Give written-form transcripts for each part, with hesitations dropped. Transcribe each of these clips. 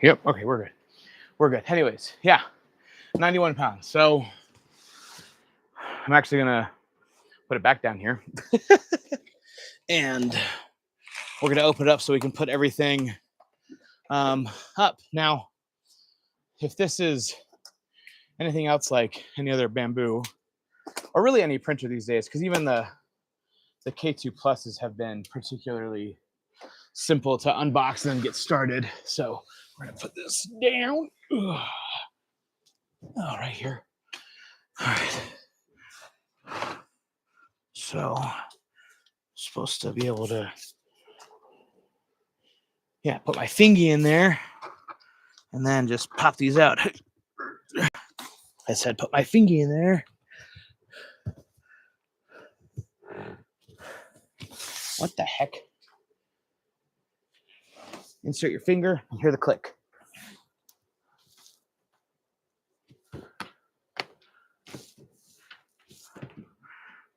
Yep. Okay, we're good. We're good. Anyways, yeah, 91 pounds. So I'm actually gonna put it back down here, and we're gonna open it up so we can put everything up. Now, if this is anything else like any other Bambu, or really any printer these days, because even the K2 Pluses have been particularly simple to unbox and get started. So we're gonna put this down. Oh, right here. All right. So supposed to be able to, yeah, put my fingy in there and then just pop these out. I said put my fingy in there. What the heck? Insert your finger and hear the click.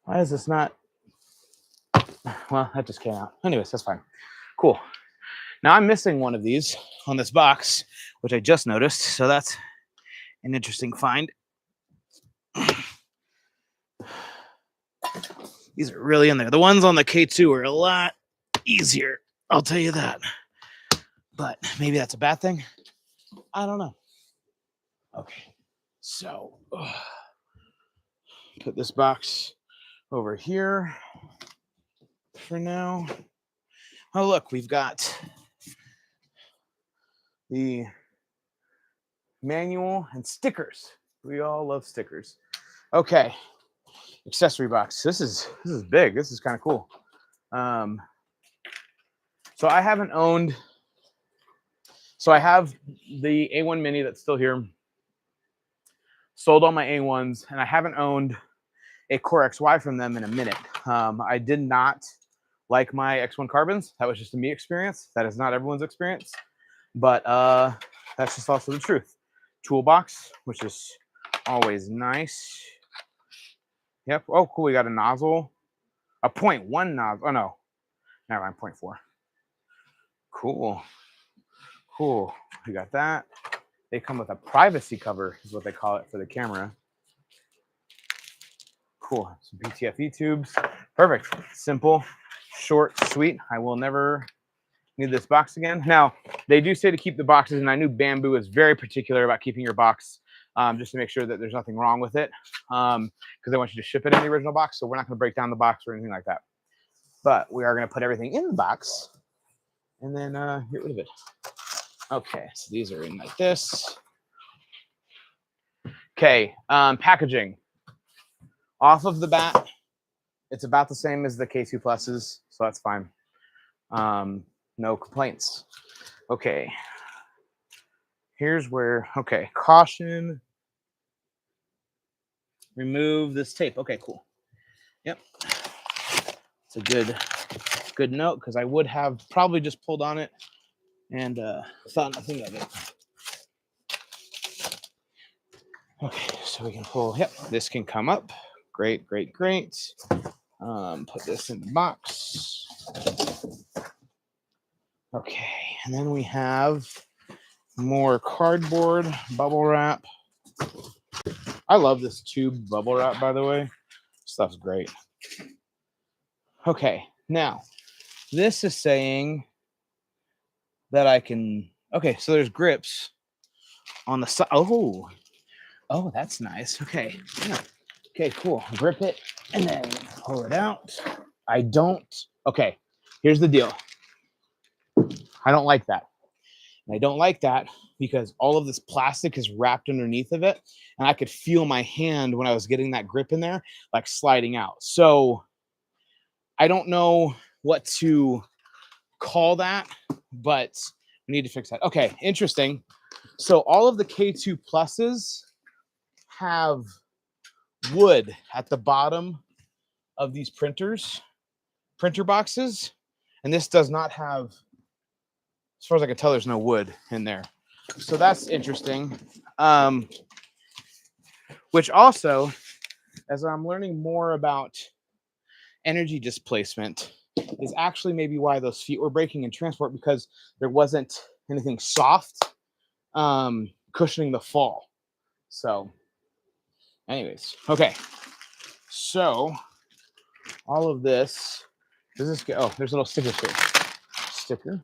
Why is this not? Well, that just came out. Anyways, that's fine. Cool. Now I'm missing one of these on this box, which I just noticed. So that's an interesting find. These are really in there. The ones on the K2 are a lot easier, I'll tell you that. But maybe that's a bad thing. I don't know. Okay, so put this box over here for now. Oh, look, we've got the manual and stickers. We all love stickers. Okay, accessory box. This is big. This is kind of cool. So I haven't owned. So I have the A1 Mini that's still here. Sold all my A1s, and I haven't owned a Core XY from them in a minute. I did not like my X1 carbons. That was just a me experience. That is not everyone's experience, but that's just also the truth. Toolbox, which is always nice. Yep. Oh, cool. We got a nozzle, a 0.1 nozzle. Oh no, never mind. 0.4. Cool. Cool. We got that. They come with a privacy cover, is what they call it for the camera. Cool. Some BTFE tubes. Perfect. Simple, short, sweet. I will never need this box again. Now, they do say to keep the boxes, and I knew Bambu is very particular about keeping your box just to make sure that there's nothing wrong with it, because they want you to ship it in the original box, so we're not going to break down the box or anything like that. But we are going to put everything in the box and then get rid of it. Okay, so these are in like this. Okay, packaging. Off of the bat, it's about the same as the K2 Pluses, so that's fine. No complaints. Okay, here's where, okay, caution. Remove this tape. Okay, cool. Yep. It's a good note, because I would have probably just pulled on it and thought nothing of it. Okay, so we can pull, yep, this can come up. Great, great, great. Put this in the box. Okay, and then we have more cardboard bubble wrap. I love this tube bubble wrap, by the way. Stuff's great. Okay, now this is saying that I can, okay, so there's grips on the side. Oh, that's nice. Okay, yeah. Okay, cool. Grip it and then pull it out. I don't, okay, here's the deal. I don't like that. And I don't like that because all of this plastic is wrapped underneath of it. And I could feel my hand when I was getting that grip in there, like sliding out. So I don't know what to call that, but we need to fix that. Okay, interesting. So all of the K2 Pluses have wood at the bottom of these printer boxes, and this does not have, as far as I can tell, there's no wood in there. So that's interesting. Which also, as I'm learning more about energy displacement, is actually maybe why those feet were breaking in transport, because there wasn't anything soft cushioning the fall. So anyways, okay. So all of this, does this get, oh, there's a little sticker here. Sticker.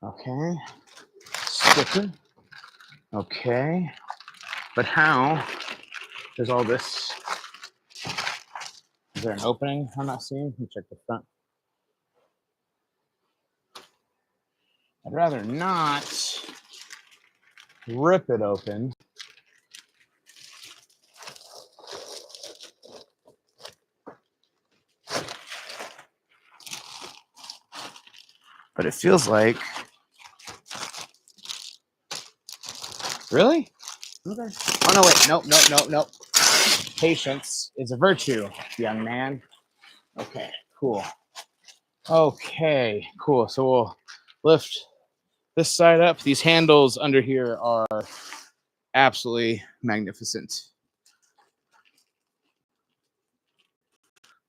Okay. Sticker. Okay. But how does all this, is there an opening I'm not seeing? Let me check the front. I'd rather not rip it open. But it feels like, really? Okay. Oh no, wait, nope. Patience is a virtue, young man. Okay, cool. Okay, cool. So we'll lift this side up. These handles under here are absolutely magnificent.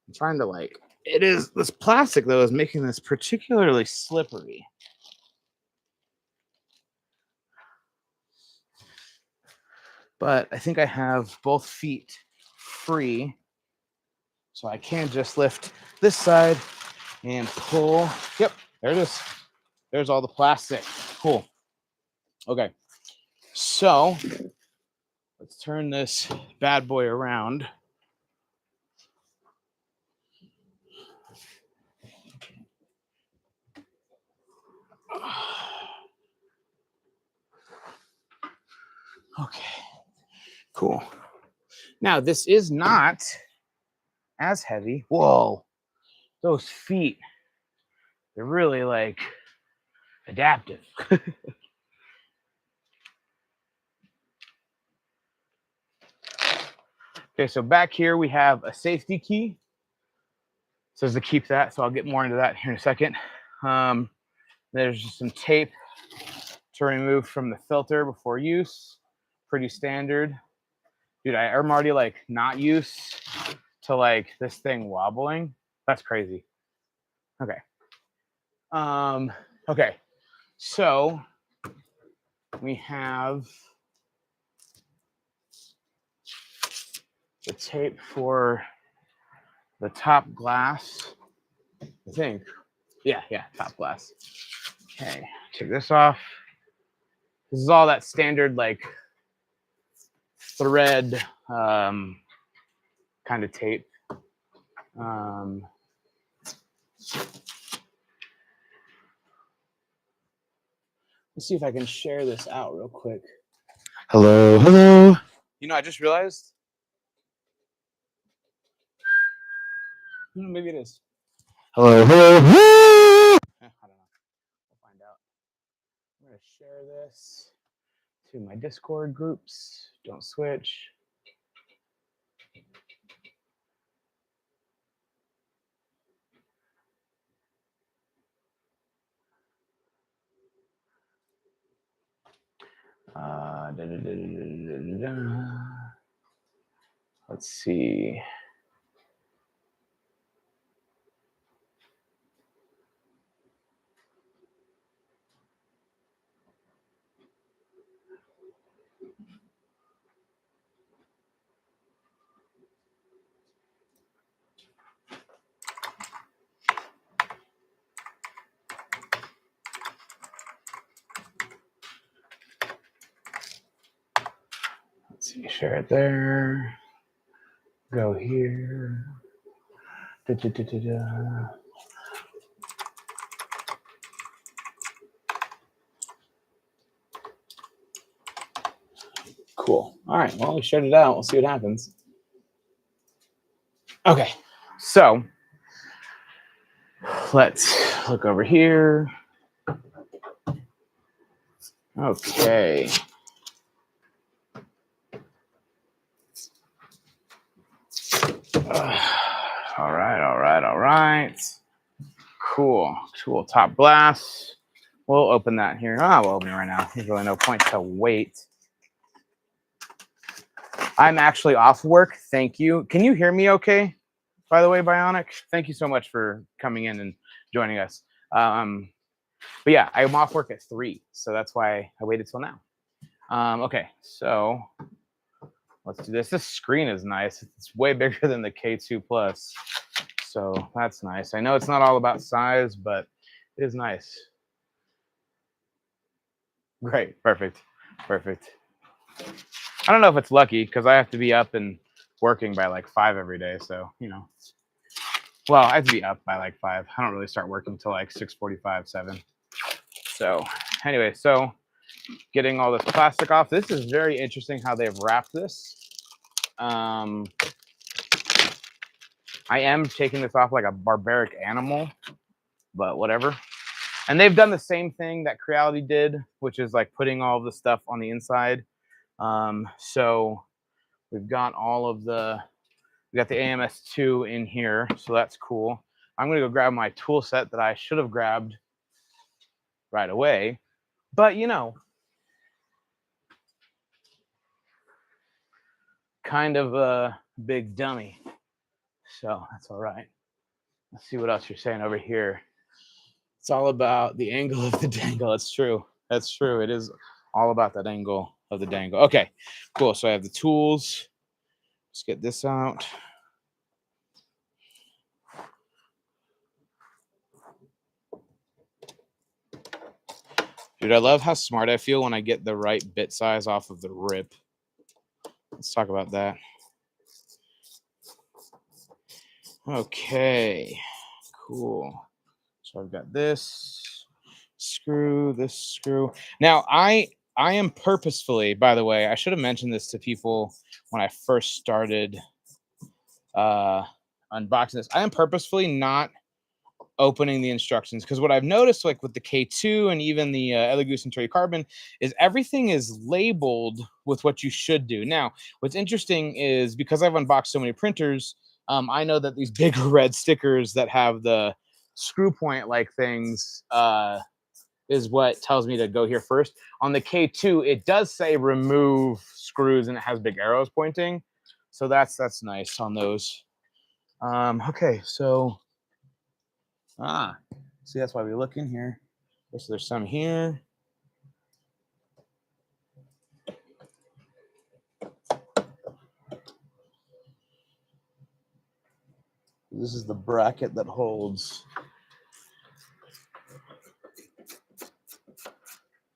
I'm trying to like, it is, this plastic though is making this particularly slippery. But I think I have both feet free. So I can just lift this side and pull. Yep, there it is. There's all the plastic. Cool. Okay. So let's turn this bad boy around. Okay. Cool. Now this is not as heavy. Whoa. Those feet, they're really like adaptive. Okay, so back here we have a safety key. It says to keep that, so I'll get more into that here in a second. There's just some tape to remove from the filter before use. Pretty standard. Dude, I'm already like not used to like this thing wobbling. That's crazy. Okay. Okay. So we have the tape for the top glass, I think. Yeah, top glass. Okay, take this off. This is all that standard like thread kind of tape. Let's see if I can share this out real quick. Hello. You know, I just realized. Maybe it is. Hello. I don't know. We'll find out. I'm going to share this to my Discord groups. Don't switch. Let's see. Let's see, share it there. Go here. Cool. All right. Well, we shared it out. We'll see what happens. Okay. So let's look over here. Okay. All right. Cool. Top glass. We'll open that here. We'll open it right now. There's really no point to wait. I'm actually off work. Thank you. Can you hear me okay? By the way, Bionic, thank you so much for coming in and joining us. But yeah, I'm off work at 3, so that's why I waited till now. Okay, so let's do this. This screen is nice. It's way bigger than the K2 Plus, so that's nice. I know it's not all about size, but it is nice. Great, perfect, perfect. I don't know if it's lucky because I have to be up and working by like 5 every day, so you know. Well, I have to be up by like 5. I don't really start working till like 6:45, 7. So anyway, so getting all this plastic off. This is very interesting how they've wrapped this. I am taking this off like a barbaric animal, but whatever. And they've done the same thing that Creality did, which is like putting all the stuff on the inside. So we've got we got the AMS2 in here, so that's cool. I'm gonna go grab my tool set that I should have grabbed right away, but you know, kind of a big dummy, so that's all right. Let's see what else you're saying over here. It's all about the angle of the dangle. That's true. That's true. It is all about that angle of the dangle. Okay, cool. So I have the tools. Let's get this out. Dude, I love how smart I feel when I get the right bit size off of the rip. Let's talk about that. Okay, cool. So I've got this screw, this screw. Now I am purposefully, by the way, I should have mentioned this to people when I first started unboxing this. I am purposefully not opening the instructions because what I've noticed, like with the K2 and even the Elegoo Centauri Carbon, is everything is labeled with what you should do. Now, what's interesting is because I've unboxed so many printers, I know that these big red stickers that have the screw point like things is what tells me to go here first. On the K2, it does say remove screws and it has big arrows pointing. So that's nice on those. Okay, so see, that's why we look in here. So there's some here. This is the bracket that holds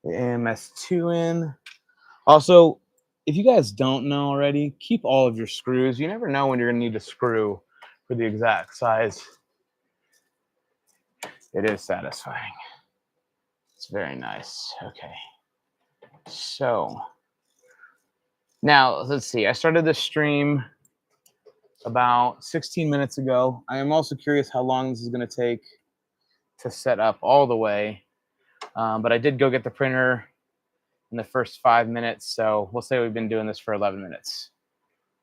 the AMS2 in. Also, if you guys don't know already, keep all of your screws. You never know when you're going to need a screw for the exact size. It is satisfying. It's very nice. Okay. So now let's see. I started this stream about 16 minutes ago. I am also curious how long this is going to take to set up all the way. But I did go get the printer in the first 5 minutes. So we'll say we've been doing this for 11 minutes.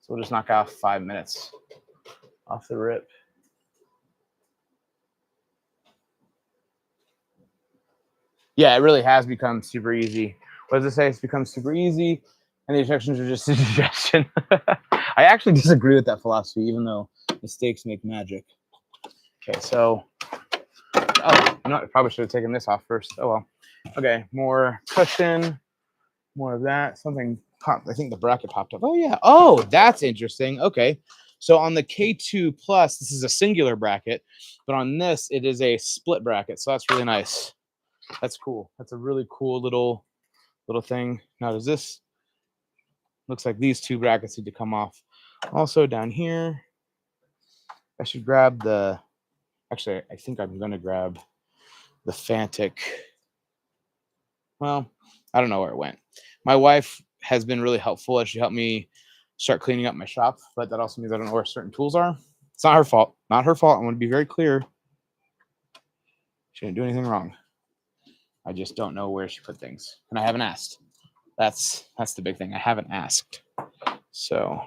So we'll just knock off 5 minutes off the rip. Yeah, it really has become super easy. What does it say? It's become super easy, and the instructions are just a suggestion. I actually disagree with that philosophy, even though mistakes make magic. Okay, so, oh, you know what? I probably should have taken this off first. Oh well. Okay, more cushion, more of that. Something popped. I think the bracket popped up. Oh yeah. Oh, that's interesting. Okay. So on the K2 Plus, this is a singular bracket, but on this, it is a split bracket. So that's really nice. That's cool. That's a really cool little thing. Now, does this looks like these two brackets need to come off. Also down here, I should grab the. Actually, I think I'm going to grab the Fantic. Well, I don't know where it went. My wife has been really helpful as she helped me start cleaning up my shop, but that also means I don't know where certain tools are. It's not her fault. Not her fault. I want to be very clear. She didn't do anything wrong. I just don't know where she put things, and I haven't asked. That's the big thing. I haven't asked. So,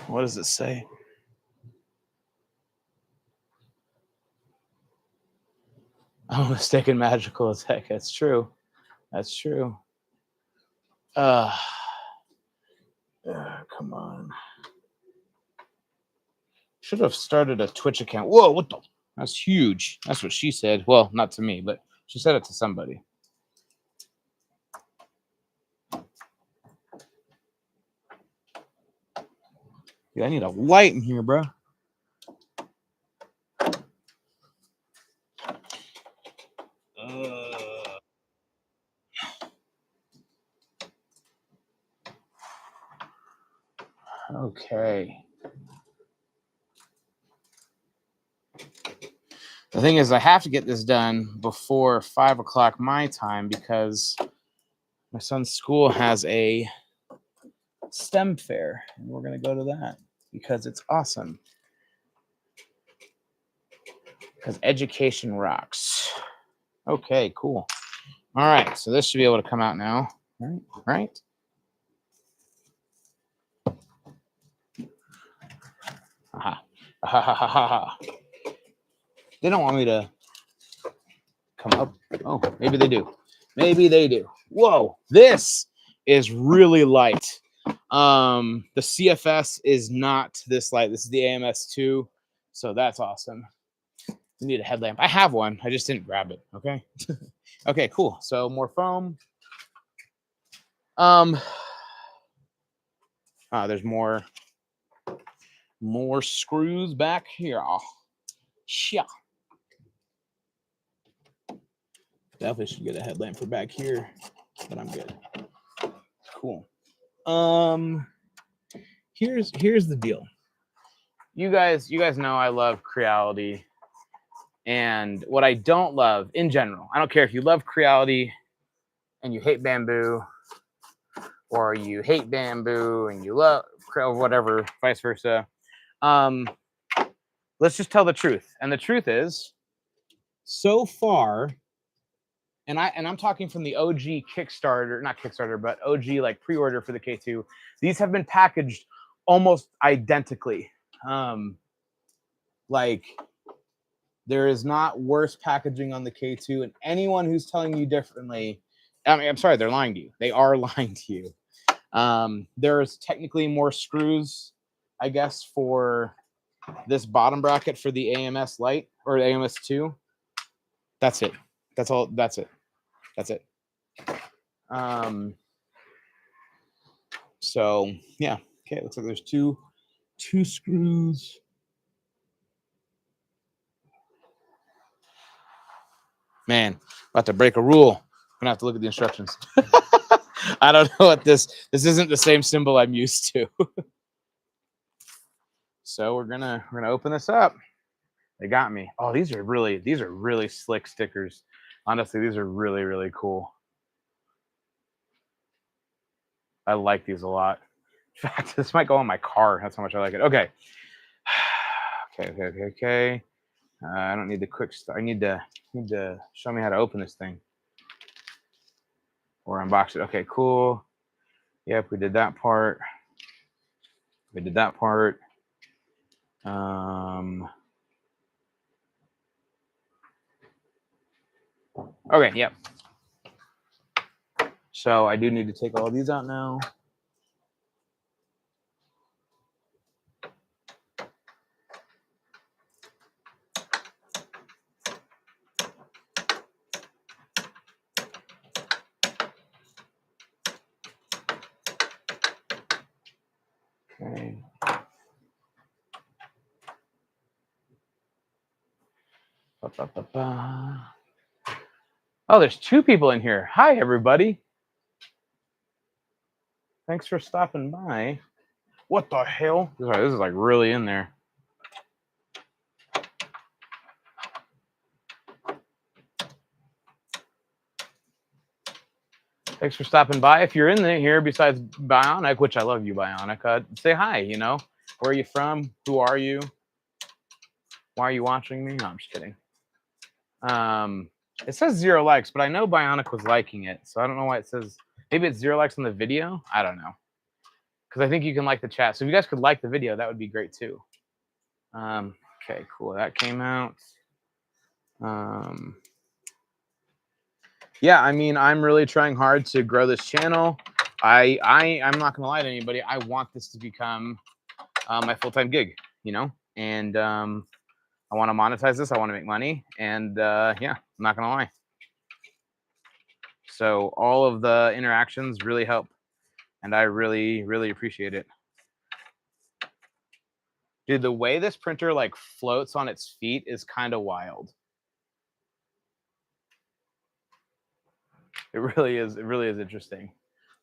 what does it say? Oh, mistaken magical attack. That's true. That's true. Come on. Should have started a Twitch account. Whoa, what the? That's huge. That's what she said. Well, not to me, but she said it to somebody. Yeah, I need a light in here, bro. Okay. The thing is, I have to get this done before 5 o'clock my time because my son's school has a STEM fair, and we're going to go to that because it's awesome. Because education rocks. Okay, cool. All right, so this should be able to come out now. Right? Aha. Ha ha ha ha ha. They don't want me to come up. Oh, maybe they do. Maybe they do. Whoa, this is really light. The CFS is not this light. This is the AMS2, so that's awesome. You need a headlamp. I have one. I just didn't grab it. Okay. Okay, cool. So more foam. There's more screws back here. Yeah. Definitely should get a headlamp for back here, but I'm good. Cool. Here's the deal. You guys know I love Creality, and what I don't love in general, I don't care if you love Creality and you hate Bambu, or you hate Bambu and you love or whatever, vice versa. Let's just tell the truth, and the truth is, so far, and I'm talking from the OG Kickstarter, not Kickstarter, but OG like pre-order for the K2. These have been packaged almost identically. Like there is not worse packaging on the K2, and anyone who's telling you differently, I mean, I'm sorry, they're lying to you. They are lying to you. There's technically more screws, I guess, for this bottom bracket for the AMS light or the AMS2. That's it. That's all. That's it. That's it. So yeah. Okay. Looks like there's two screws. Man, about to break a rule. I'm gonna have to look at the instructions. I don't know what this isn't the same symbol I'm used to. So we're gonna open this up. They got me. Oh, these are really slick stickers. Honestly, these are really cool. I like these a lot. In fact, this might go on my car. That's how much I like it. Okay. Okay. I don't need the quick start. I need to show me how to open this thing or unbox it. Okay, cool. Yep, we did that part. Okay, yep. So I do need to take all these out now. Okay. Oh, there's two people in here. Hi, everybody. Thanks for stopping by. What the hell? This is like really in there. Thanks for stopping by. If you're in here, besides Bionic, which I love you, Bionic, say hi. You know, where are you from? Who are you? Why are you watching me? No, I'm just kidding. It says 0 likes, but I know Bionic was liking it, so I don't know why it says. Maybe it's 0 likes on the video. I don't know, because I think you can like the chat. So if you guys could like the video, that would be great too. Okay, cool. That came out. Yeah, I mean, I'm really trying hard to grow this channel. I'm not gonna lie to anybody. I want this to become my full-time gig, you know, and I want to monetize this. I want to make money. And yeah, I'm not going to lie. So all of the interactions really help. And I really, really appreciate it. Dude, the way this printer like floats on its feet is kind of wild. It really is. It really is interesting.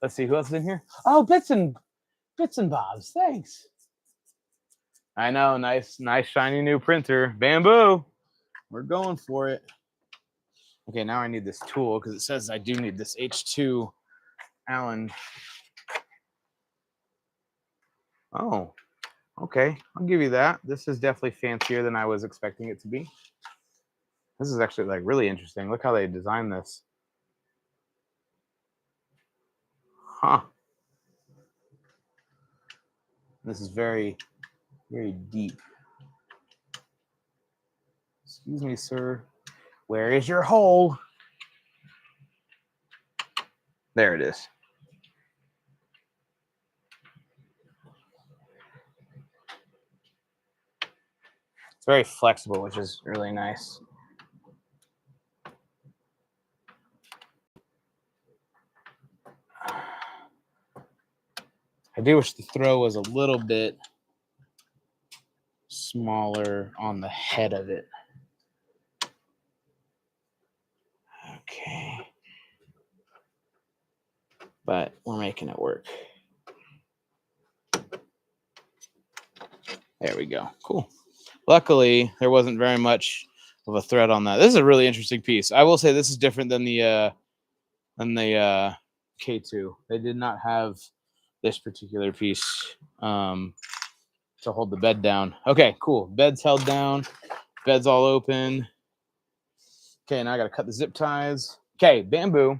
Let's see who else is in here. Oh, Bits and Bobs. Thanks. I know. Nice, shiny new printer. Bambu. We're going for it. Okay, now I need this tool because it says I do need this H2 Allen. Oh, okay. I'll give you that. This is definitely fancier than I was expecting it to be. This is actually like really interesting. Look how they designed this. Huh. This is very, very deep. Excuse me, sir. Where is your hole? There it is. It's very flexible, which is really nice. I do wish the throw was a little bit smaller on the head of it. Okay. But we're making it work. There we go. Cool. Luckily, there wasn't very much of a thread on that. This is a really interesting piece. I will say this is different than the K2. They did not have this particular piece to hold the bed down. Okay, cool. Bed's held down. Bed's all open. Okay, now I got to cut the zip ties. Okay, Bambu.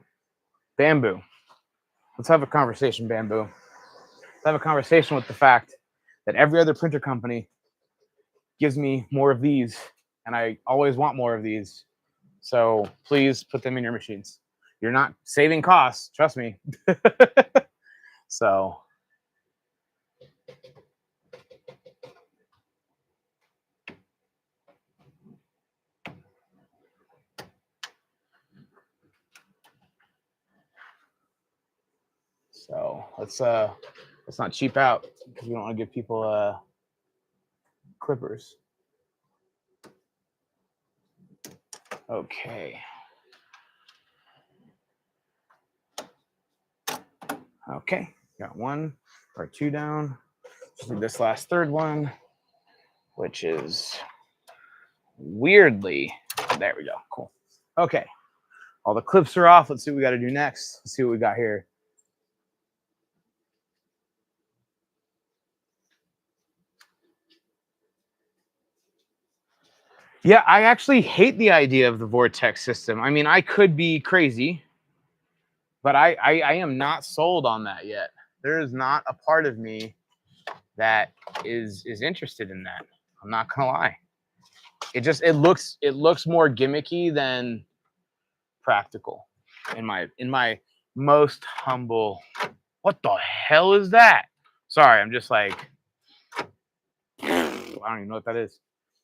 Let's have a conversation, Bambu. Let's have a conversation with the fact that every other printer company gives me more of these, and I always want more of these. So please put them in your machines. You're not saving costs, trust me. So let's not cheap out because we don't want to give people clippers. Okay. Okay, got one or two down. Just do this last third one, which is weirdly, there we go, cool. Okay, all the clips are off. Let's see what we got to do next. Let's see what we got here. Yeah, I actually hate the idea of the vortex system. I mean, I could be crazy, but I am not sold on that yet. There is not a part of me that is interested in that. I'm not gonna lie. It looks more gimmicky than practical in my most humble. What the hell is that? Sorry, I'm just like I don't even know what that is.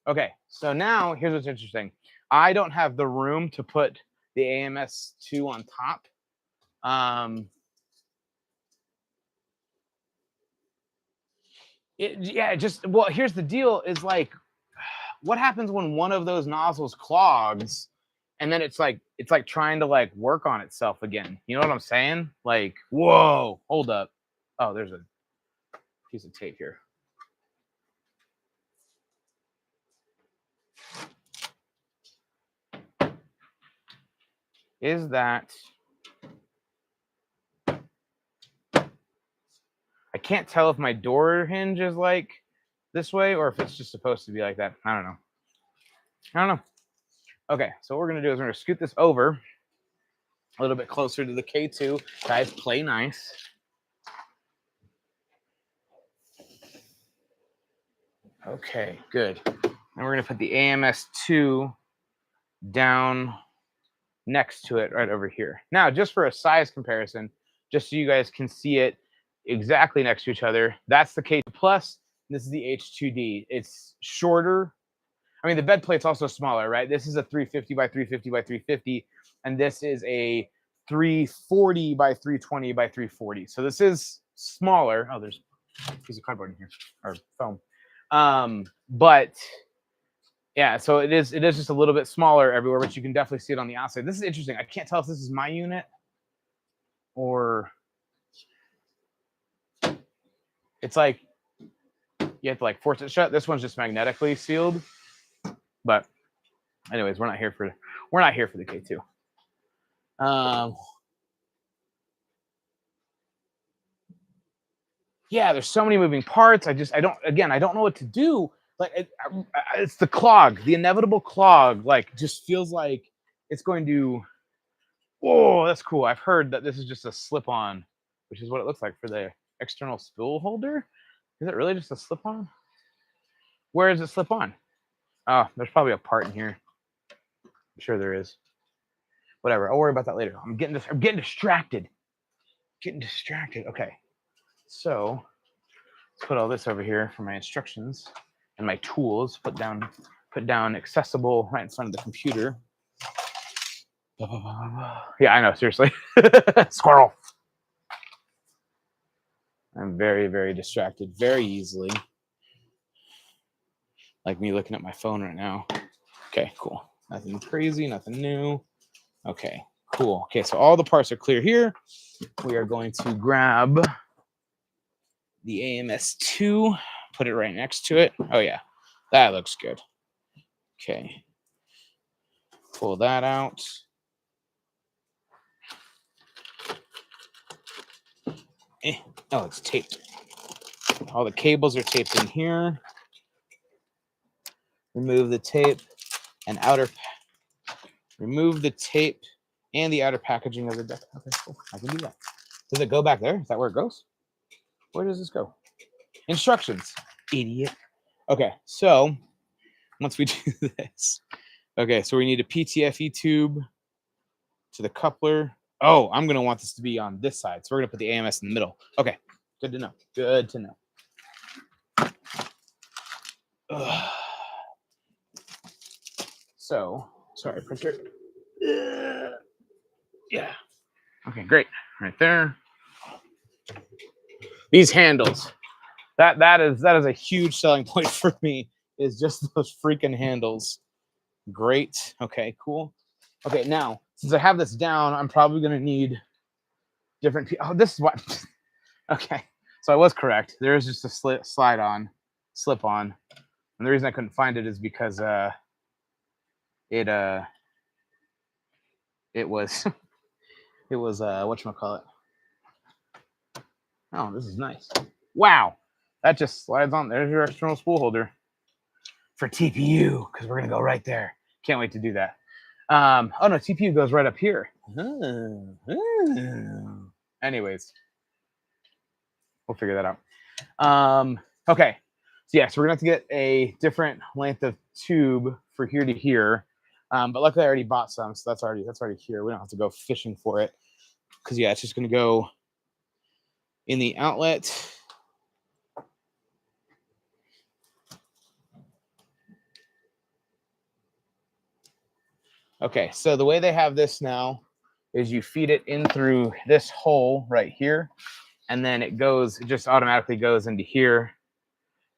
Okay, so now here's what's interesting. I don't have the room to put the AMS2 on top. Well, here's the deal is like, what happens when one of those nozzles clogs and then it's like trying to like work on itself again? You know what I'm saying? Like, whoa, hold up. Oh, there's a piece of tape here. Is that I can't tell if my door hinge is like this way or if it's just supposed to be like that. I don't know. Okay, so what we're gonna do is we're gonna scoot this over a little bit closer to the K2. Guys, play nice. Okay, good. And we're gonna put the AMS2 down next to it right over here. Now, just for a size comparison, just so you guys can see it exactly next to each other, that's the K2 Plus. This is the H2D. It's shorter. I mean, the bed plate's also smaller, right? This is a 350 by 350 by 350, and this is a 340 by 320 by 340. So this is smaller. Oh, there's a piece of cardboard in here, or foam. But yeah, so it is just a little bit smaller everywhere, but you can definitely see it on the outside. This is interesting. I can't tell if this is my unit or it's like you have to like force it shut. This one's just magnetically sealed. But anyways, we're not here for the K2. Yeah, there's so many moving parts. I don't know what to do. Like it's the clog, the inevitable clog. Like just feels like it's going to. Whoa, that's cool. I've heard that this is just a slip-on, which is what it looks like for the external spool holder. Is it really just a slip-on? Where does it slip on? Oh, there's probably a part in here. I'm sure there is. Whatever. I'll worry about that later. I'm getting distracted. Okay. So let's put all this over here for my instructions and my tools. Put down accessible right in front of the computer. Yeah, I know. Seriously. Squirrel. I'm very, very distracted very easily. Like me looking at my phone right now. Okay, cool. Nothing crazy, nothing new. Okay, cool. Okay, so all the parts are clear here. We are going to grab the AMS2, put it right next to it. Oh yeah, that looks good. Okay, pull that out. Oh, it's taped. All the cables are taped in here. Remove the tape and remove the tape and the outer packaging of the deck. Okay, cool. I can do that. Does it go back there? Is that where it goes? Where does this go? Instructions, idiot. Okay, so once we do this, okay, so we need a PTFE tube to the coupler. Oh, I'm going to want this to be on this side. So we're going to put the AMS in the middle. Okay, good to know. Good to know. Ugh. So, sorry, printer. Yeah. Okay, great. Right there. These handles. That is a huge selling point for me, is just those freaking handles. Great. Okay, cool. Okay, now, since I have this down, I'm probably going to need different... Oh, this is what... Okay, so I was correct. There is just a slip-on. And the reason I couldn't find it is because it was whatchamacallit. Oh, this is nice. Wow. That just slides on. There's your external spool holder for TPU, because we're going to go right there. Can't wait to do that. Oh, no, TPU goes right up here. Anyways, we'll figure that out. Okay. So, yeah, so we're going to have to get a different length of tube for here to here. But luckily, I already bought some, so that's already here. We don't have to go fishing for it, because, yeah, it's just going to go in the outlet. Okay, so the way they have this now is you feed it in through this hole right here, and then it just automatically goes into here,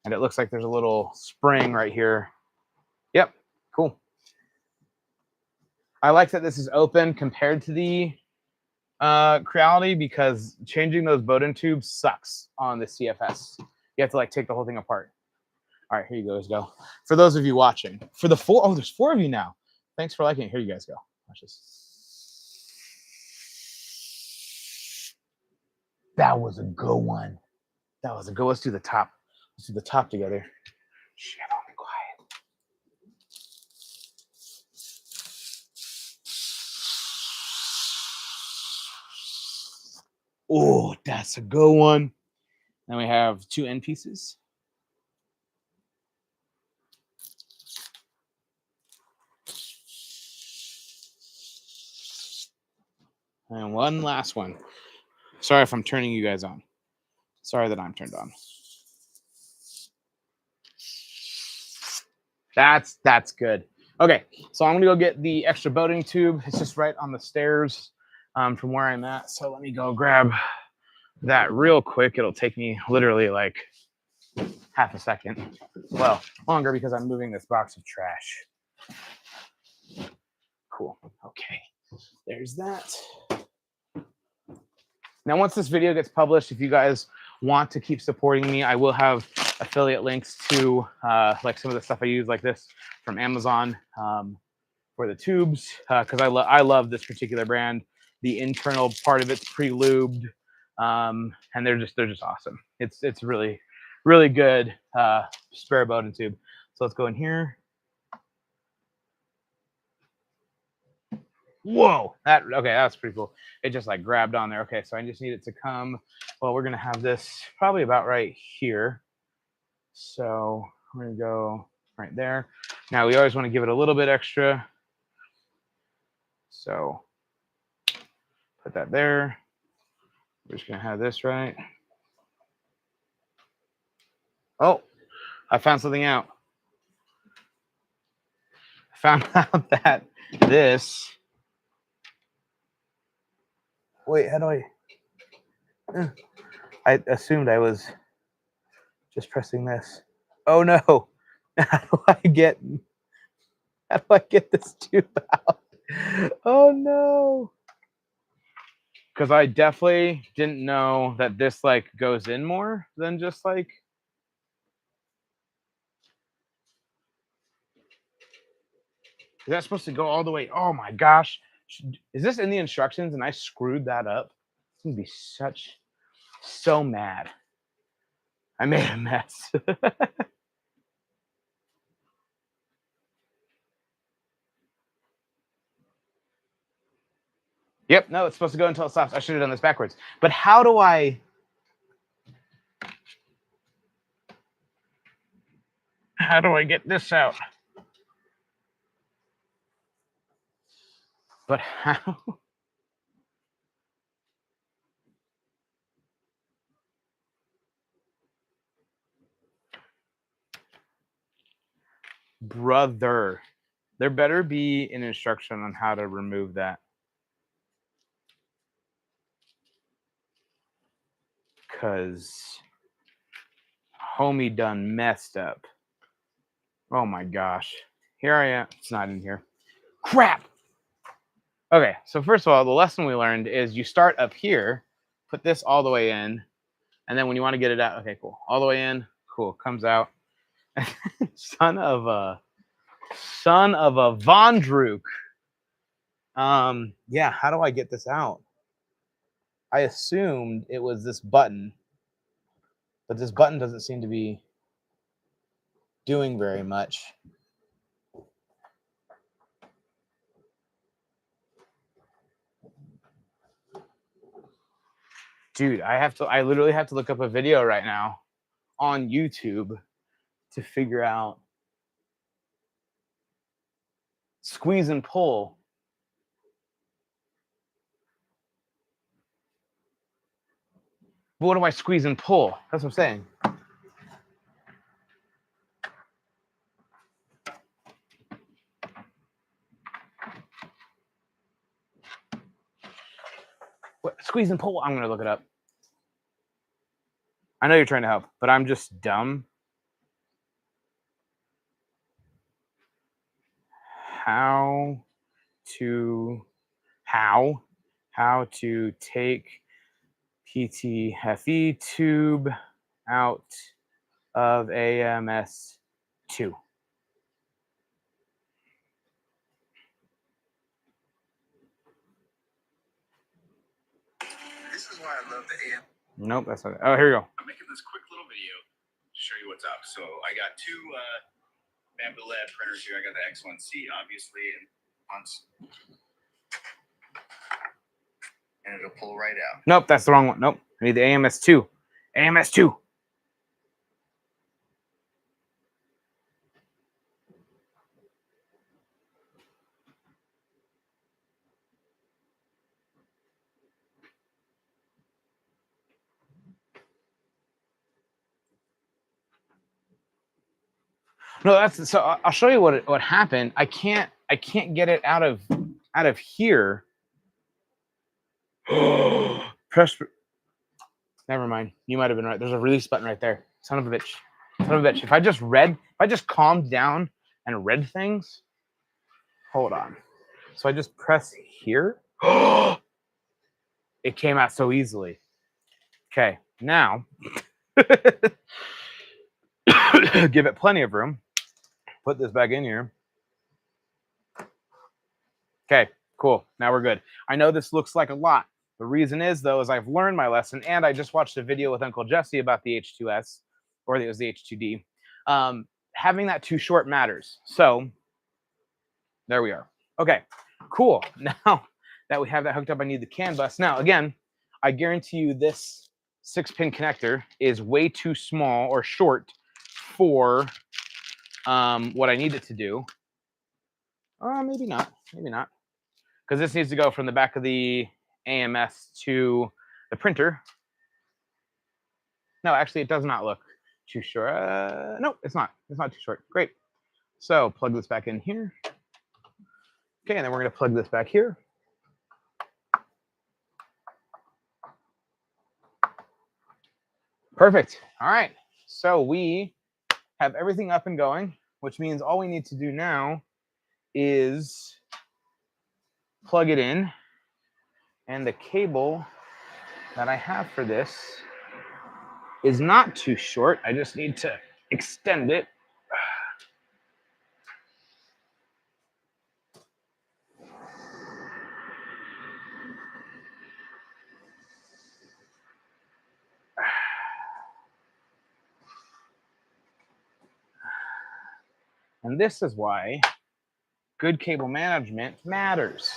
and it looks like there's a little spring right here. Yep, cool. I like that this is open compared to the Creality, because changing those Bowden tubes sucks on the CFS. You have to like take the whole thing apart. All right, here you guys go. For those of you watching, for the there's 4 of you now. Thanks for liking it. Here you guys go. Watch this. That was a good one. Let's do the top. Let's do the top together. Shh, everyone be quiet. Oh, that's a good one. Then we have 2 end pieces. And one last one. Sorry if I'm turning you guys on. Sorry that I'm turned on. That's good. Okay, so I'm gonna go get the extra boating tube. It's just right on the stairs from where I'm at. So let me go grab that real quick. It'll take me literally like half a second. Well, longer because I'm moving this box of trash. Cool. Okay, there's that. Now, once this video gets published, if you guys want to keep supporting me, I will have affiliate links to like some of the stuff I use like this from Amazon for the tubes because I love this particular brand. The internal part of it's pre-lubed and they're just awesome. It's really good spare boating tube. So let's go in here. Whoa, that's pretty cool. It just like grabbed on there. Okay, so I just need it to come. Well, we're gonna have this probably about right here. So I'm gonna go right there. Now we always want to give it a little bit extra. So put that there. We're just gonna have this right. Oh, I found something out. I found out that this. Wait, how do I assumed I was just pressing this. Oh no! How do I get this tube out? Oh no! Because I definitely didn't know that this like goes in more than just like. Is that supposed to go all the way? Oh my gosh! Is this in the instructions and I screwed that up? I'm gonna be so mad. I made a mess. Yep, no, it's supposed to go until it stops. I should have done this backwards. But how do I get this out? But how? Brother, there better be an instruction on how to remove that. Because homie done messed up. Oh my gosh. Here I am. It's not in here. Crap. Okay, so first of all, the lesson we learned is you start up here, put this all the way in, and then when you want to get it out, okay, cool. All the way in, cool, comes out. son of a Vondruk. Yeah, how do I get this out? I assumed it was this button, but this button doesn't seem to be doing very much. Dude, I literally have to look up a video right now on YouTube to figure out squeeze and pull. But what do I squeeze and pull? That's what I'm saying. What, squeeze and pull? I'm gonna look it up. I know you're trying to help, but I'm just dumb. How to take PTFE tube out of AMS2. This is why I love the AM. Nope, that's not it. Oh, here we go. I'm making this quick little video to show you what's up. So I got two Bambu Lab printers here. I got the X1C, obviously, and it'll pull right out. Nope, that's the wrong one. Nope, I need the AMS2. AMS2. No, that's so. I'll show you what happened. I can't get it out of here. Press. Never mind. You might have been right. There's a release button right there. Son of a bitch. Son of a bitch. If I just calmed down and read things. Hold on. So I just press here. It came out so easily. Okay, now give it plenty of room. Put this back in here. Okay, cool. Now we're good. I know this looks like a lot. The reason is, though, is I've learned my lesson, and I just watched a video with Uncle Jesse about the H2S, or it was the H2D. Having that too short matters. So there we are. Okay, cool. Now that we have that hooked up, I need the CAN bus. Now, again, I guarantee you this 6-pin connector is way too small or short for what I need it to do. Maybe not. Maybe not. Because this needs to go from the back of the AMS to the printer. No, actually, it does not look too short. No, it's not. It's not too short. Great. So plug this back in here. Okay, and then we're going to plug this back here. Perfect. All right. So we have everything up and going, which means all we need to do now is plug it in. And the cable that I have for this is not too short. I just need to extend it. And this is why good cable management matters.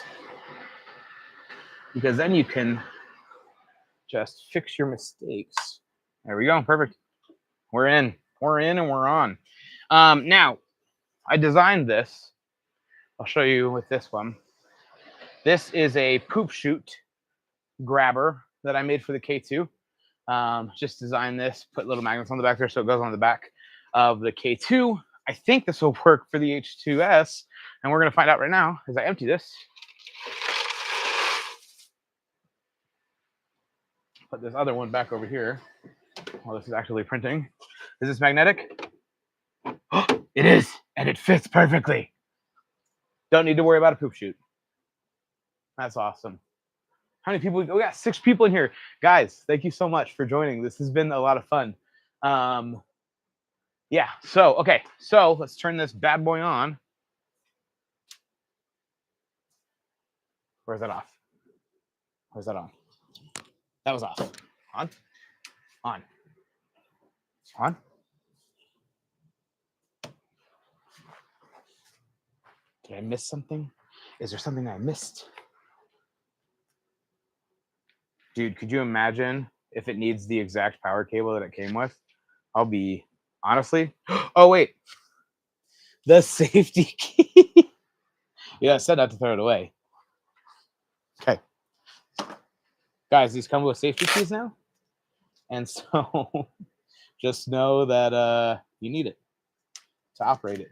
Because then you can just fix your mistakes. There we go. Perfect. We're in. We're in and we're on. Now, I designed this. I'll show you with this one. This is a poop chute grabber that I made for the K2. Just designed this, put little magnets on the back there so it goes on the back of the K2. I think this will work for the H2S, and we're going to find out right now as I empty this. Put this other one back over here. Well, this is actually printing. Is this magnetic? Oh, it is, and it fits perfectly. Don't need to worry about a poop chute. That's awesome. How many people? We got 6 people in here. Guys, thank you so much for joining. This has been a lot of fun. Yeah, so, okay. So let's turn this bad boy on. Where's that off? Where's that on? That was off. On. On. On. Did I miss something? Is there something I missed? Dude, could you imagine if it needs the exact power cable that it came with? I'll be, honestly. Oh, wait. The safety key. Yeah, I said not to throw it away. Okay. Guys, these come with safety keys now. And so just know that you need it to operate it.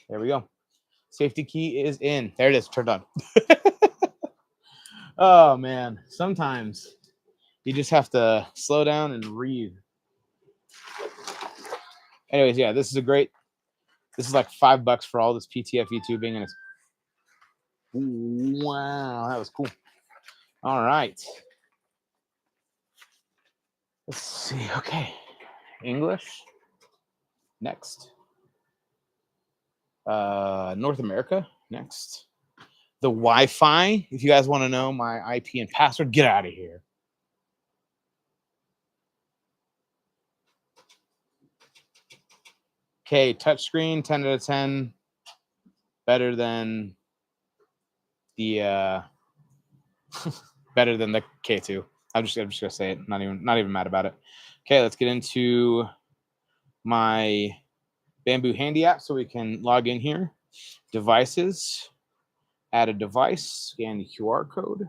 There we go. Safety key is in. There it is. Turned on. Oh, man. Sometimes you just have to slow down and breathe. Anyways, yeah, this is a great. This is like $5 for all this PTFE tubing, and it's wow, that was cool. All right. Let's see. Okay, English. Next. North America. Next. The Wi-Fi. If you guys want to know my IP and password, get out of here. Okay, touchscreen, 10 out of 10. Better than the better than the K2. I'm just gonna say it. Not even mad about it. Okay, let's get into my Bambu Handy app so we can log in here. Devices, add a device, scan the QR code.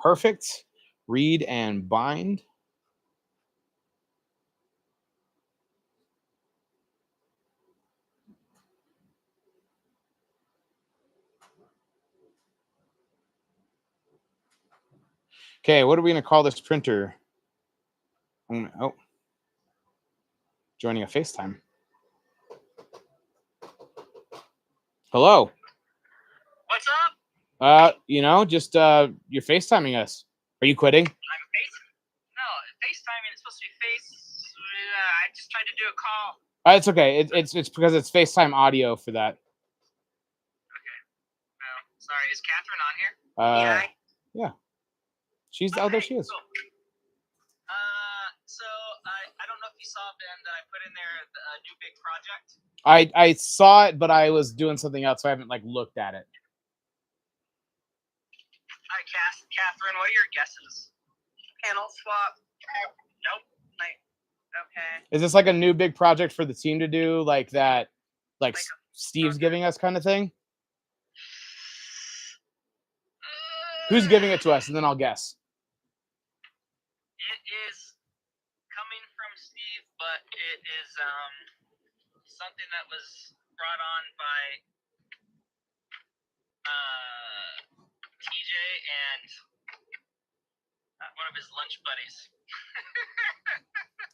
Perfect. Read and bind. Okay, what are we gonna call this printer? Oh, joining a FaceTime. Hello. What's up? Just you're FaceTiming us. Are you quitting? I'm No, FaceTiming is supposed to be I just tried to do a call. It's okay. It's because it's FaceTime audio for that. Okay. No, sorry. Is Catherine on here? Yeah. She's there. She is. Cool. So I don't know if you saw, Ben, that I put in there a new big project. I saw it, but I was doing something else, so I haven't looked at it. All right, Catherine, what are your guesses? Panel swap. Nope. Okay. Is this like a new big project for the team to do, like that, Steve's giving us kind of thing? Who's giving it to us, and then I'll guess. It is coming from Steve, but it is something that was brought on by TJ and one of his lunch buddies.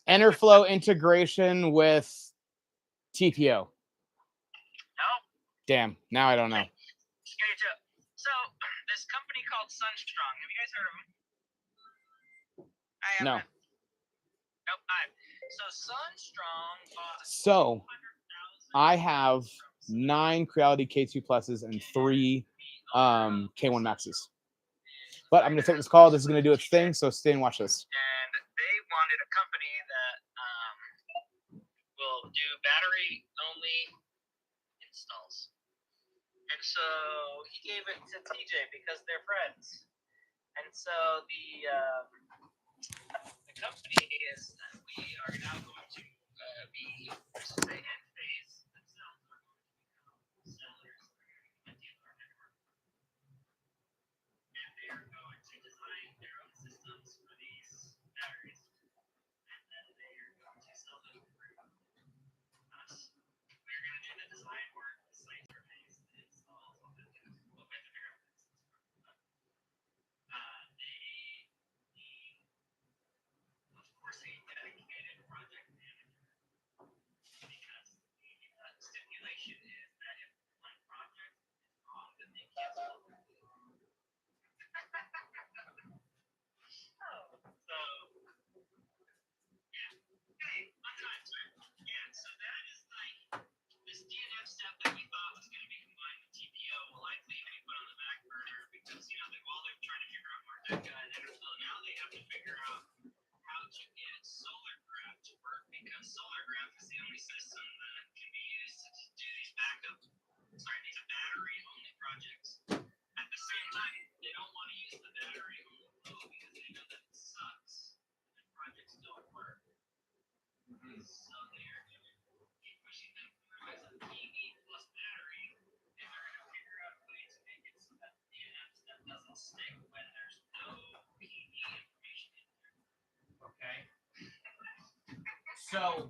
Enterflow integration with TPO. No. Damn. Now I don't know. So this company called Sunstrong. Have you guys heard of them? I haven't. No. Nope. So Sunstrong bought. So I have 9 Creality K2 Pluses and 3 K1 Maxes. But I'm going to take this call. This is going to do its thing, so stay and watch this. And they wanted a company that will do battery-only installs. And so he gave it to TJ because they're friends. And so the company is that we are now going to be, let's say, end phase. Themselves are going to become sellers. They're going to be a dealer network. And they are going to design their own systems for these batteries. And then they are going to sell them through us. We're going to do the design work, the site surveys, the installs, all that kind of stuff. We'll figure out this. They need, of course, a dedicated project manager. Because the stipulation is that if one project is wrong, then they cancel it. So, yeah. Hey, fun times, right? Yeah, so that is this DNF stuff that we thought was going to be combined with TPO will likely be put on the back burner because, while they're trying to figure out Marteca and Enterflow, now they have to figure out how to get SolarGraph to work because SolarGraph is the only system that can be used to do these these battery-only projects. At the same time, they don't want to use the battery-only flow because they know that it sucks and projects don't work. So they are going to keep pushing them through as a PV plus battery, and they're going to figure out a way to make it so that the DNF stuff doesn't stick when there's no PV information in there. Okay. So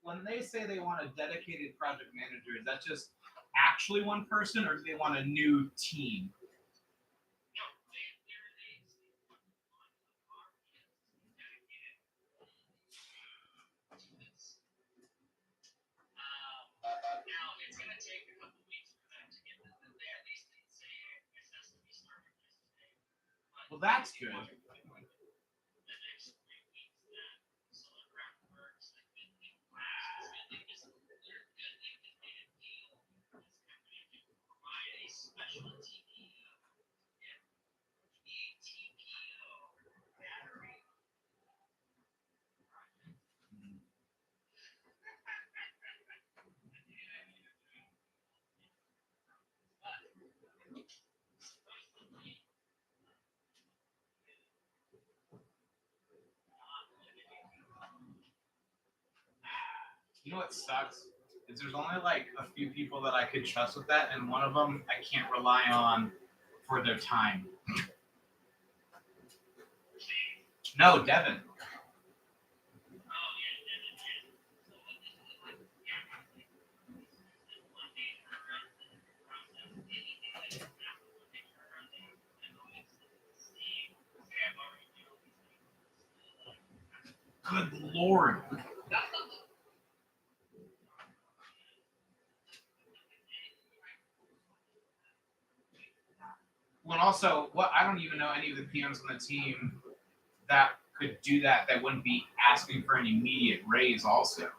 when they say they want a dedicated project manager, is that just actually one person, or do they want a new team? No, they're dedicated to this. Now, it's going to take a couple weeks for them to get they at least didn't say it has to be started yesterday. Well, that's good. The next 3 weeks that SolarGraph works, they just they're good. They just made a deal with this company to provide a special TPO. Yeah. A TPO battery project. You know what sucks? Is there's only a few people that I could trust with that, and one of them I can't rely on for their time. No, Devin. Good Lord. Well, also, what I don't even know any of the PMs on the team that could do that wouldn't be asking for an immediate raise also.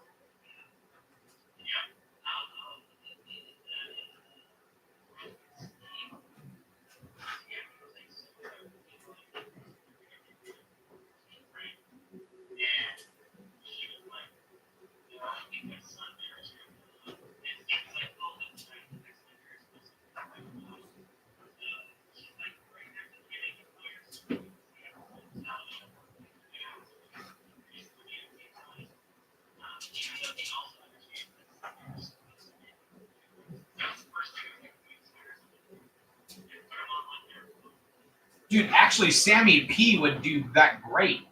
Dude, actually, Sammy P would do that great.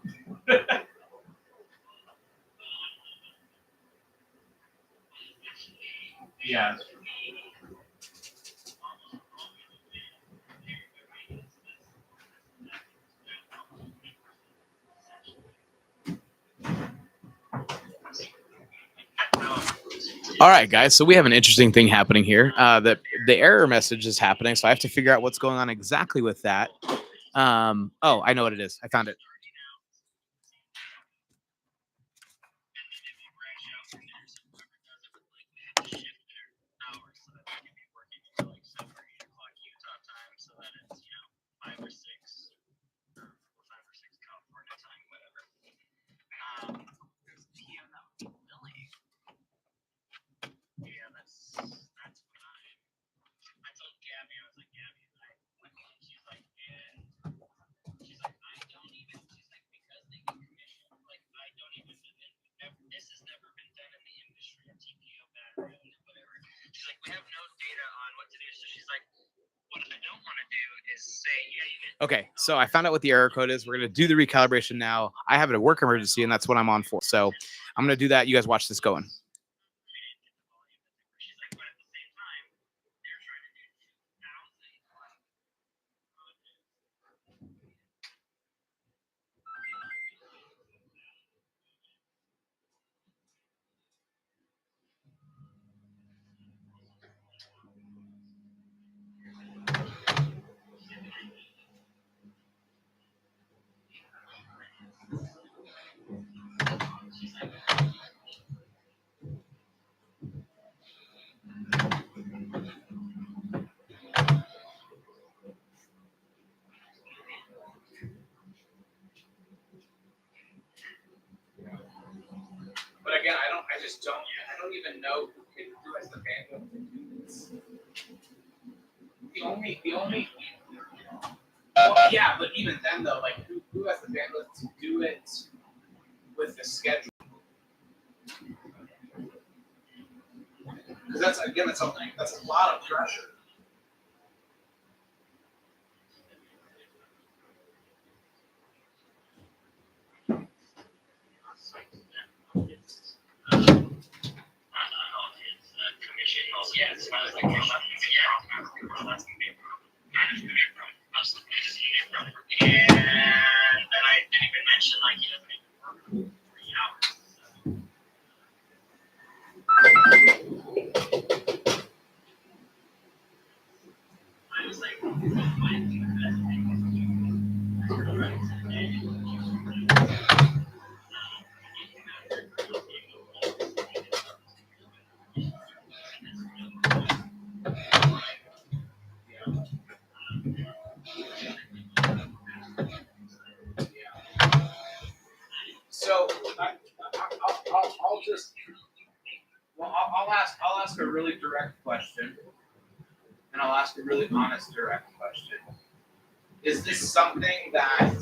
Yeah. All right, guys. So we have an interesting thing happening here. That the error message is happening, so I have to figure out what's going on exactly with that. Oh, I know what it is. I found it. Okay, so I found out what the error code is. We're going to do the recalibration now. I have a work emergency, and that's what I'm on for. So I'm going to do that. You guys watch this going. But again, I don't even know who has the bandwidth to do this. Well, yeah, but even then though, like who has the bandwidth to do it with the schedule? Because that's a lot of pressure. So I'll just I'll ask a really direct question, and I'll ask a really honest, direct question. Is this something that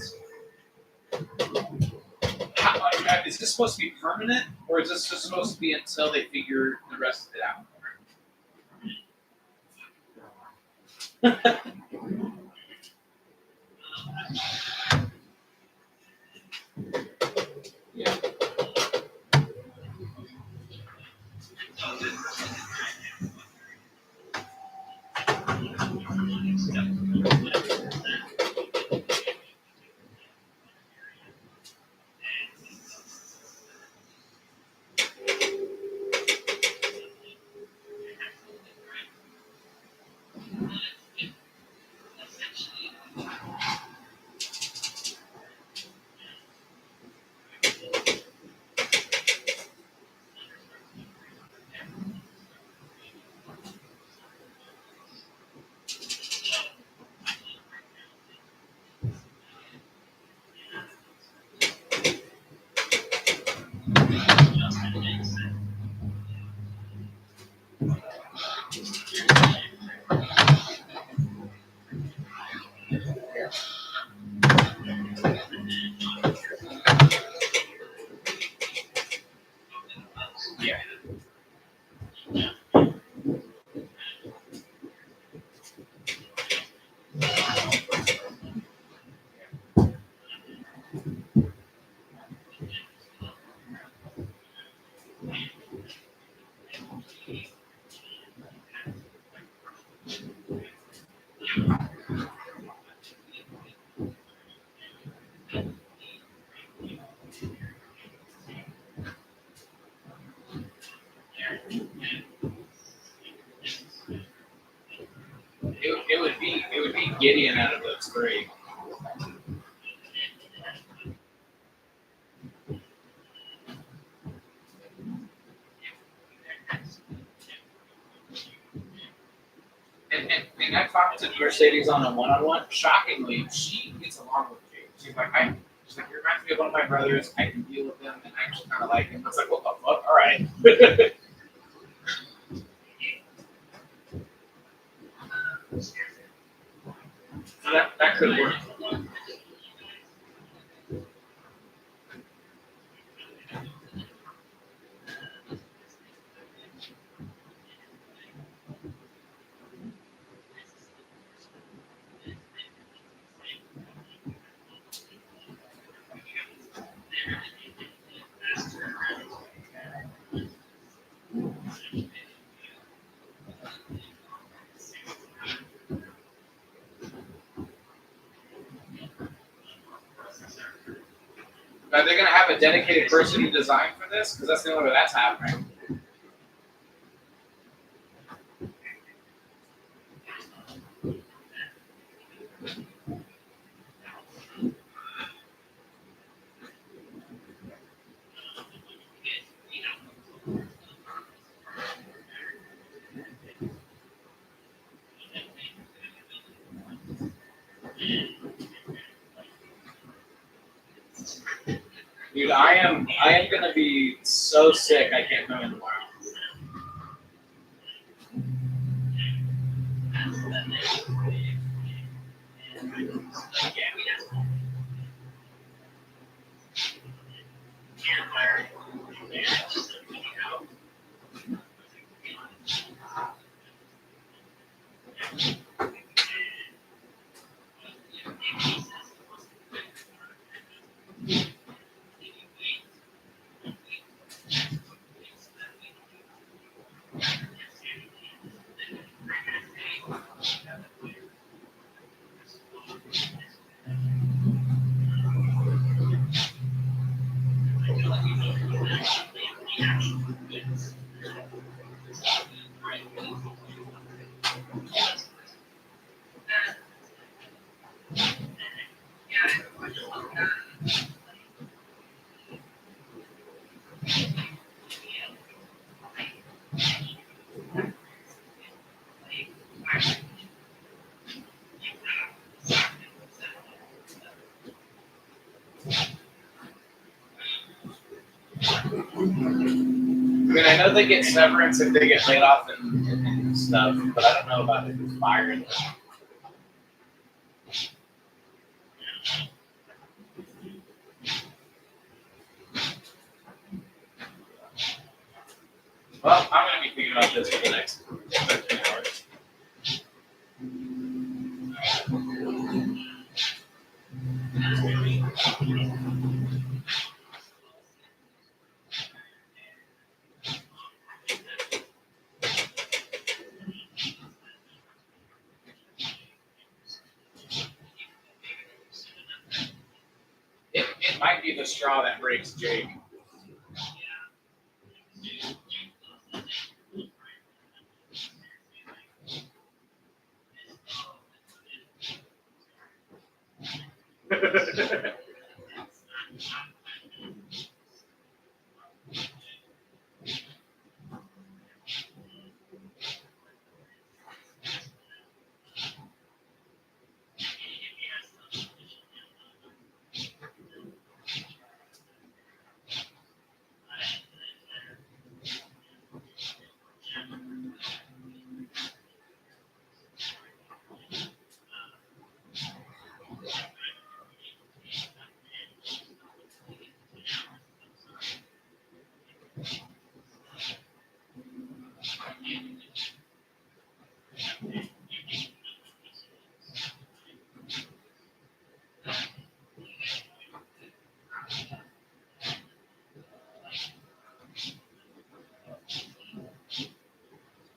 is this supposed to be permanent, or is this just supposed to be until they figure the rest of it out? Yeah. Yeah. It would be Gideon out of those three. And I talked to Mercedes on a one-on-one. Shockingly, she gets along with Jake. She's like, you remind me of one of my brothers. I can deal with them, and I actually kind of like him. I was like, what the fuck? All right. So that could work. Are they going to have a dedicated person to design for this? Because that's the only way that's happening. Dude, I am gonna be so sick I can't come in tomorrow. I mean, I know they get severance if they get laid off and stuff, but I don't know about if it's fired. Well, I'm going to be thinking about this for the next 13 hours. It might be the straw that breaks Jake.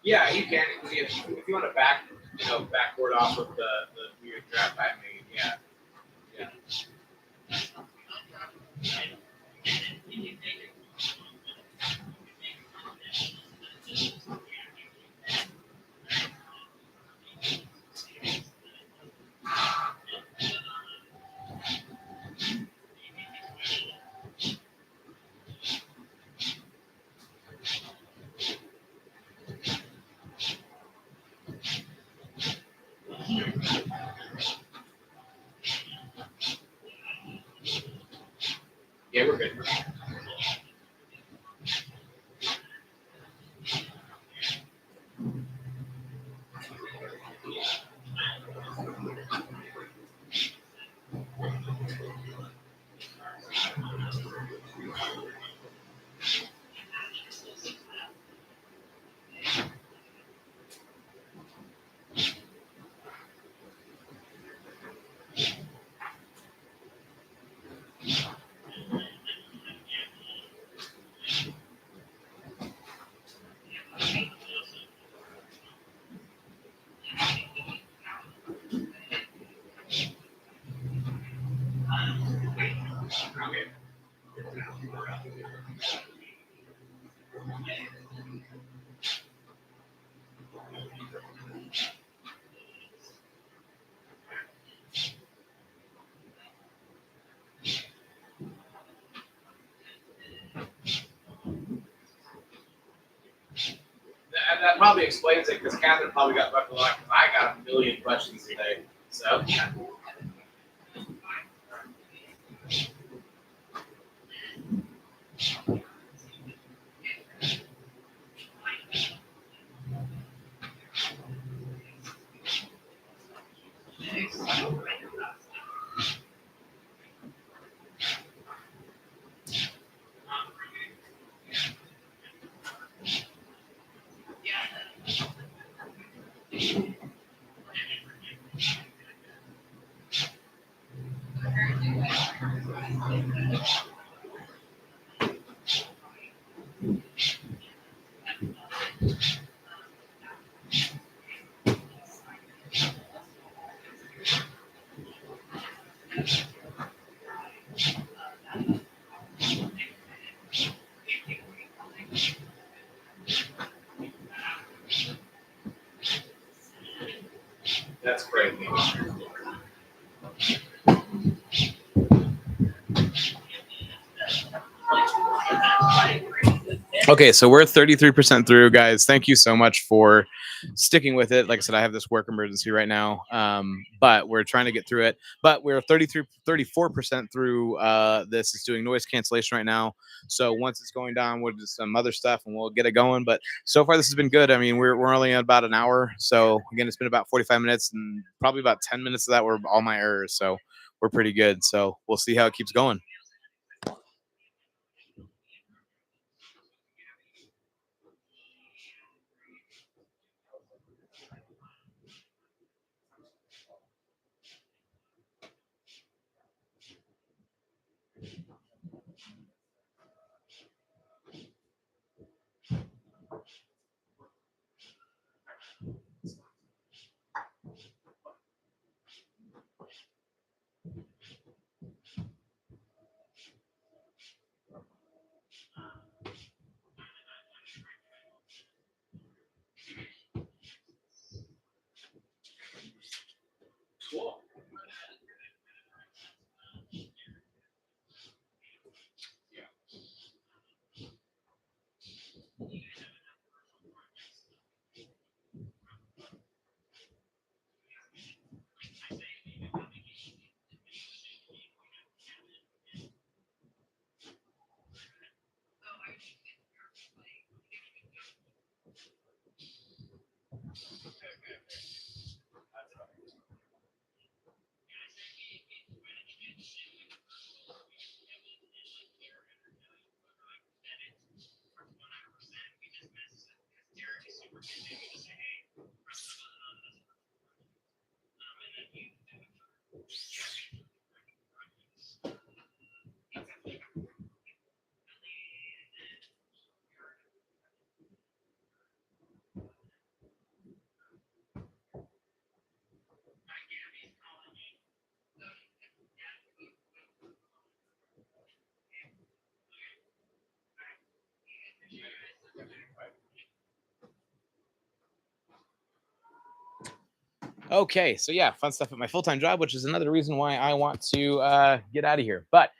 Yeah, you can. If you want to backboard off of the weird draft I made, yeah. Yeah, we're good. That probably explains it because Catherine probably got left alone because I got a million questions today. So yeah. That's great. Okay, so we're 33% through, guys. Thank you so much for sticking with it. Like I said, I have this work emergency right now, but we're trying to get through it. But we're 34% through this. It's doing noise cancellation right now. So once it's going down, we'll do some other stuff and we'll get it going. But so far, this has been good. I mean, we're only at about an hour. So again, it's been about 45 minutes, and probably about 10 minutes of that were all my errors. So we're pretty good. So we'll see how it keeps going. Cool. Okay, so yeah, fun stuff at my full-time job, which is another reason why I want to get out of here. But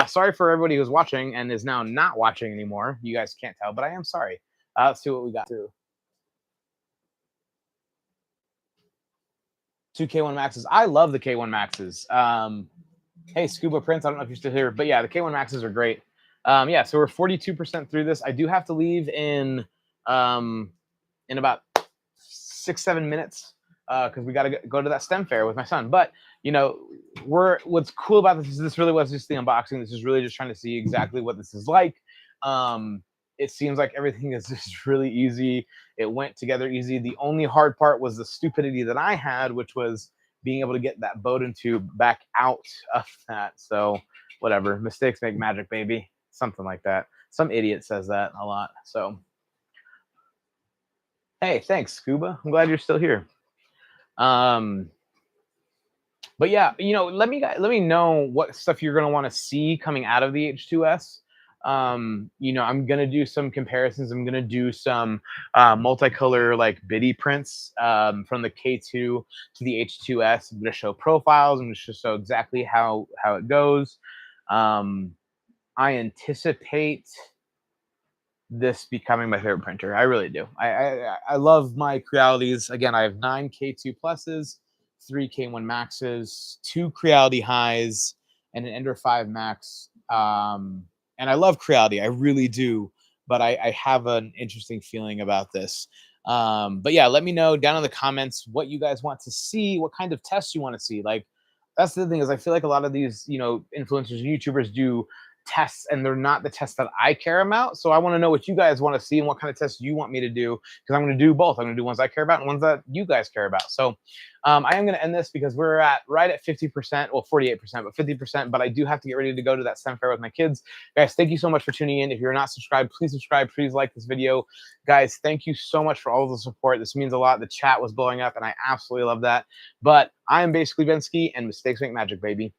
sorry for everybody who's watching and is now not watching anymore. You guys can't tell, but I am sorry. Let's see what we got through. 2K1 Maxes. I love the K1 Maxes. Hey, Scuba Prince, I don't know if you're still here, but yeah, the K1 Maxes are great. Yeah, so we're 42% through this. I do have to leave in about 6-7 minutes because we got to go to that STEM fair with my son. But you know, what's cool about this is this really was just the unboxing. This is really just trying to see exactly what this is like. It seems like everything is just really easy. It went together easy. The only hard part was the stupidity that I had, which was being able to get that Bowden tube back out of that. So whatever, mistakes make magic, baby. Something like that. Some idiot says that a lot. So hey, thanks, Scuba. I'm glad you're still here. But yeah, you know, let me know what stuff you're gonna want to see coming out of the H2S. You know, I'm gonna do some comparisons. I'm gonna do some multicolor like biddy prints from the K2 to the H2S. I'm gonna show profiles. I'm gonna show exactly how it goes. I anticipate this becoming my favorite printer. I really do. I love my Crealities. Again, I have 9 K2 pluses, 3 K1 maxes, 2 Creality highs, and an Ender 5 max. And I love Creality. I really do. But I have an interesting feeling about this. But yeah, let me know down in the comments what you guys want to see, what kind of tests you want to see. Like, that's the thing is I feel like a lot of these, you know, influencers and YouTubers do tests and they're not the tests that I care about. So I want to know what you guys want to see and what kind of tests you want me to do because I'm going to do both. I'm going to do ones I care about and ones that you guys care about. So I am going to end this because we're at right at 50%, well 48%, but 50%. But I do have to get ready to go to that STEM fair with my kids. Guys, thank you so much for tuning in. If you're not subscribed, please subscribe. Please like this video. Guys, thank you so much for all of the support. This means a lot. The chat was blowing up and I absolutely love that. But I am basically Bensky and mistakes make magic, baby.